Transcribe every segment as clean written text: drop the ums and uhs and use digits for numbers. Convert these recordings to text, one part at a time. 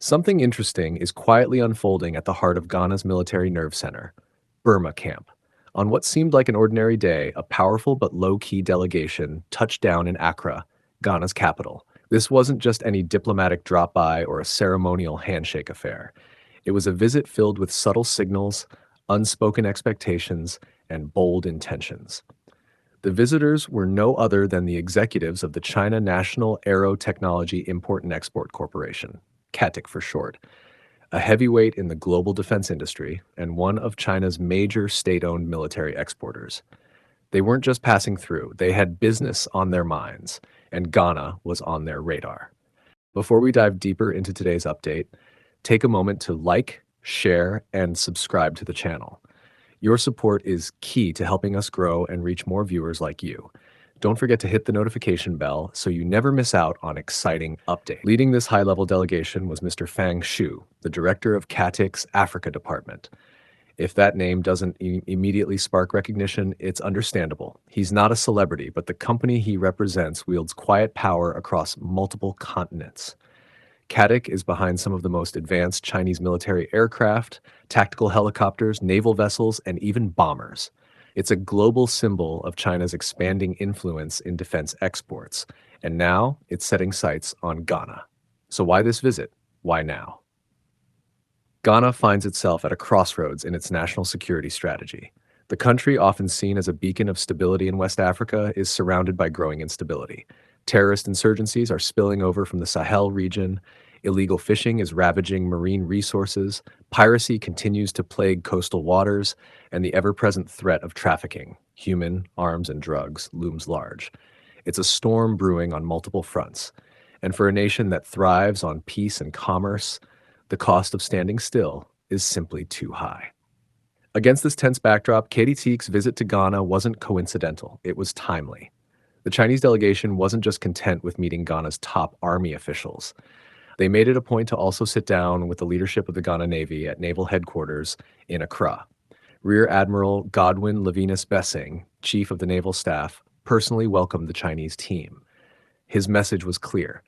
Something interesting is quietly unfolding at the heart of Ghana's military nerve center, Burma Camp. On what seemed like an ordinary day, a powerful but low-key delegation touched down in Accra, Ghana's capital. This wasn't just any diplomatic drop-by or a ceremonial handshake affair. It was a visit filled with subtle signals, unspoken expectations, and bold intentions. The visitors were no other than the executives of the China National Aero-Technology Import and Export Corporation, CATIC for short, a heavyweight in the global defense industry and one of China's major state-owned military exporters. They weren't just passing through, they had business on their minds, and Ghana was on their radar. Before we dive deeper into today's update, take a moment to like, share, and subscribe to the channel. Your support is key to helping us grow and reach more viewers like you. Don't forget to hit the notification bell so you never miss out on exciting updates. Leading this high-level delegation was Mr. Fang Shu, the director of CATIC's Africa department. If that name doesn't immediately spark recognition, it's understandable. He's not a celebrity, but the company he represents wields quiet power across multiple continents. CATIC is behind some of the most advanced Chinese military aircraft, tactical helicopters, naval vessels, and even bombers. It's a global symbol of China's expanding influence in defense exports, and now it's setting sights on Ghana. So why this visit? Why now? Ghana finds itself at a crossroads in its national security strategy. The country, often seen as a beacon of stability in West Africa, is surrounded by growing instability. Terrorist insurgencies are spilling over from the Sahel region. Illegal fishing is ravaging marine resources. Piracy continues to plague coastal waters, and the ever-present threat of trafficking, human, arms, and drugs, looms large. It's a storm brewing on multiple fronts. And for a nation that thrives on peace and commerce, the cost of standing still is simply too high. Against this tense backdrop, Katie Teague's visit to Ghana wasn't coincidental. It was timely. The Chinese delegation wasn't just content with meeting Ghana's top army officials. They made it a point to also sit down with the leadership of the Ghana Navy at naval headquarters in Accra. Rear Admiral Godwin Levinus Bessing, chief of the naval staff, personally welcomed the Chinese team. His message was clear.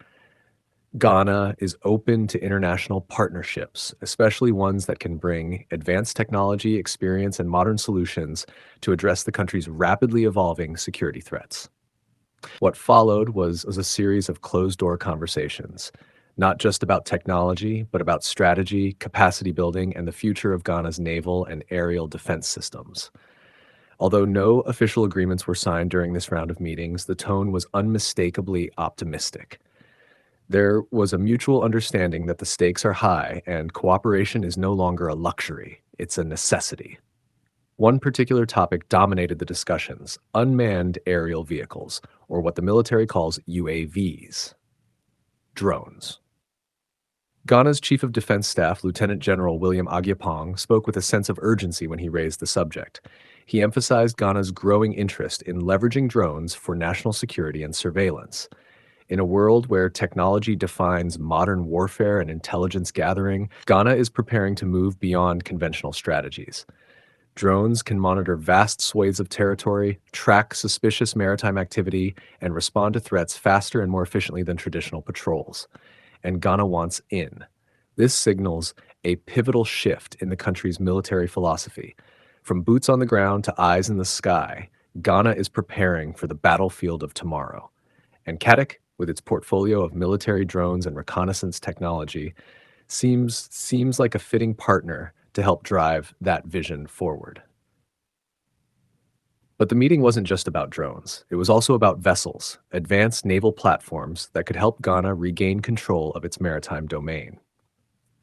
Ghana is open to international partnerships, especially ones that can bring advanced technology, experience, and modern solutions to address the country's rapidly evolving security threats. What followed was a series of closed-door conversations, not just about technology, but about strategy, capacity building, and the future of Ghana's naval and aerial defense systems. Although no official agreements were signed during this round of meetings, the tone was unmistakably optimistic. There was a mutual understanding that the stakes are high and cooperation is no longer a luxury, it's a necessity. One particular topic dominated the discussions: unmanned aerial vehicles, or what the military calls UAVs. Drones. Ghana's Chief of Defense Staff, Lieutenant General William Agyapong, spoke with a sense of urgency when he raised the subject. He emphasized Ghana's growing interest in leveraging drones for national security and surveillance. In a world where technology defines modern warfare and intelligence gathering, Ghana is preparing to move beyond conventional strategies. Drones can monitor vast swathes of territory, track suspicious maritime activity, and respond to threats faster and more efficiently than traditional patrols. And Ghana wants in. This signals a pivotal shift in the country's military philosophy. From boots on the ground to eyes in the sky, Ghana is preparing for the battlefield of tomorrow. And CATIC, with its portfolio of military drones and reconnaissance technology, seems like a fitting partner to help drive that vision forward. But the meeting wasn't just about drones. It was also about vessels, advanced naval platforms that could help Ghana regain control of its maritime domain.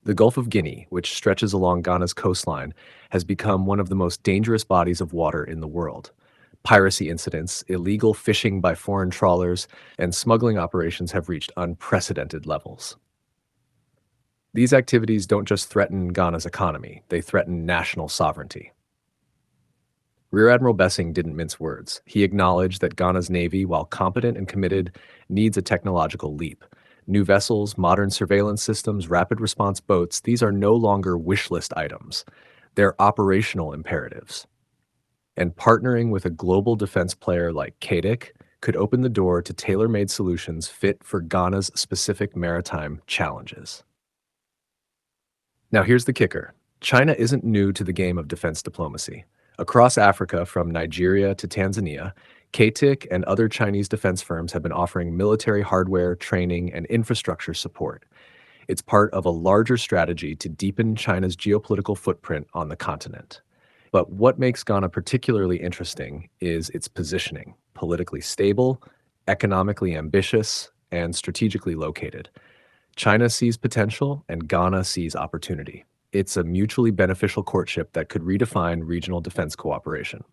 The Gulf of Guinea, which stretches along Ghana's coastline, has become one of the most dangerous bodies of water in the world. Piracy incidents, illegal fishing by foreign trawlers, and smuggling operations have reached unprecedented levels. These activities don't just threaten Ghana's economy, they threaten national sovereignty. Rear Admiral Bessing didn't mince words. He acknowledged that Ghana's Navy, while competent and committed, needs a technological leap. New vessels, modern surveillance systems, rapid response boats, these are no longer wish list items. They're operational imperatives. And partnering with a global defense player like CATIC could open the door to tailor-made solutions fit for Ghana's specific maritime challenges. Now, here's the kicker: China isn't new to the game of defense diplomacy. Across Africa, from Nigeria to Tanzania, CATIC and other Chinese defense firms have been offering military hardware, training, and infrastructure support. It's part of a larger strategy to deepen China's geopolitical footprint on the continent. But what makes Ghana particularly interesting is its positioning: politically stable, economically ambitious, and strategically located. China sees potential and Ghana sees opportunity. It's a mutually beneficial courtship that could redefine regional defense cooperation.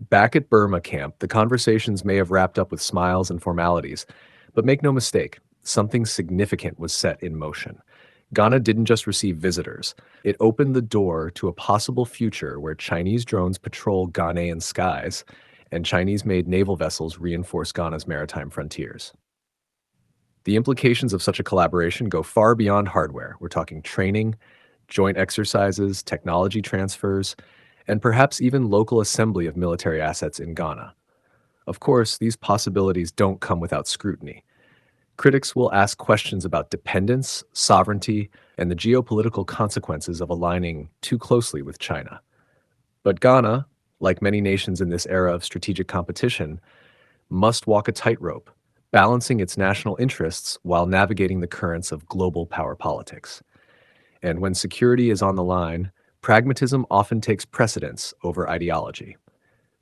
Back at Burma Camp, the conversations may have wrapped up with smiles and formalities, but make no mistake, something significant was set in motion. Ghana didn't just receive visitors, it opened the door to a possible future where Chinese drones patrol Ghanaian skies and Chinese made naval vessels reinforce Ghana's maritime frontiers. The implications of such a collaboration go far beyond hardware. We're talking training, joint exercises, technology transfers, and perhaps even local assembly of military assets in Ghana. Of course, these possibilities don't come without scrutiny. Critics will ask questions about dependence, sovereignty, and the geopolitical consequences of aligning too closely with China. But Ghana, like many nations in this era of strategic competition, must walk a tightrope, balancing its national interests while navigating the currents of global power politics. And when security is on the line, pragmatism often takes precedence over ideology.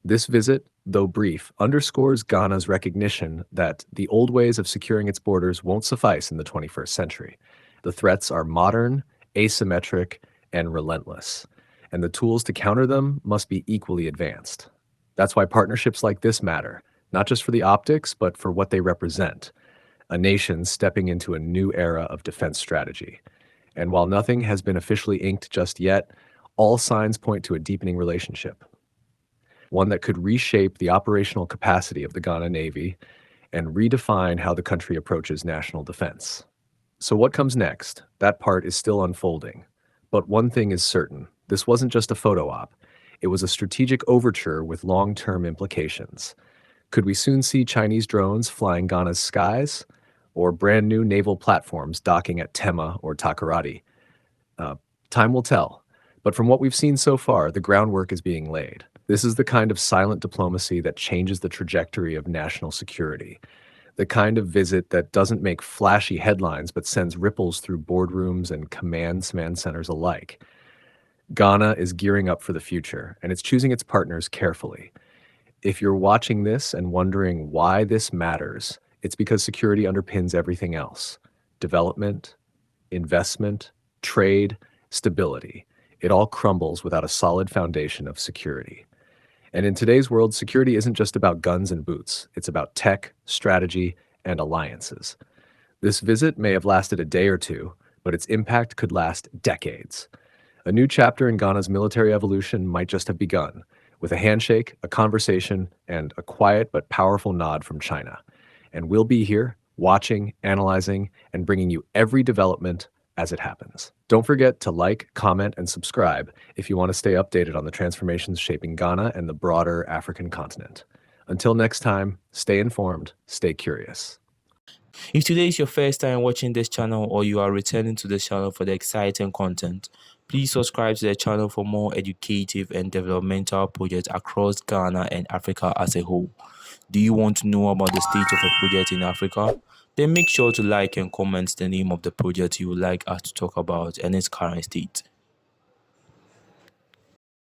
This visit, though brief, underscores Ghana's recognition that the old ways of securing its borders won't suffice in the 21st century. The threats are modern, asymmetric, and relentless, and the tools to counter them must be equally advanced. That's why partnerships like this matter, not just for the optics, but for what they represent: a nation stepping into a new era of defense strategy. And while nothing has been officially inked just yet, all signs point to a deepening relationship, one that could reshape the operational capacity of the Ghana Navy and redefine how the country approaches national defense. So, what comes next? That part is still unfolding. But one thing is certain: this wasn't just a photo op, it was a strategic overture with long term implications. Could we soon see Chinese drones flying Ghana's skies, or brand new naval platforms docking at Tema or Takoradi? Uh, Time will tell. But from what we've seen so far, the groundwork is being laid. This is the kind of silent diplomacy that changes the trajectory of national security, the kind of visit that doesn't make flashy headlines but sends ripples through boardrooms and command centers alike. Ghana is gearing up for the future, and it's choosing its partners carefully. If you're watching this and wondering why this matters, it's because security underpins everything else: development, investment, trade, stability. It all crumbles without a solid foundation of security. And in today's world, security isn't just about guns and boots, it's about tech, strategy, and alliances. This visit may have lasted a day or two, but its impact could last decades. A new chapter in Ghana's military evolution might just have begun, with a handshake, a conversation, and a quiet but powerful nod from China. And we'll be here, watching, analyzing, and bringing you every development as it happens. Don't forget to like, comment, and subscribe if you want to stay updated on the transformations shaping Ghana and the broader African continent. Until next time, stay informed, stay curious. If today is your first time watching this channel or you are returning to this channel for the exciting content, please subscribe to the channel for more educative and developmental projects across Ghana and Africa as a whole. Do you want to know about the state of a project in Africa? Then make sure to like and comment the name of the project you would like us to talk about and its current state.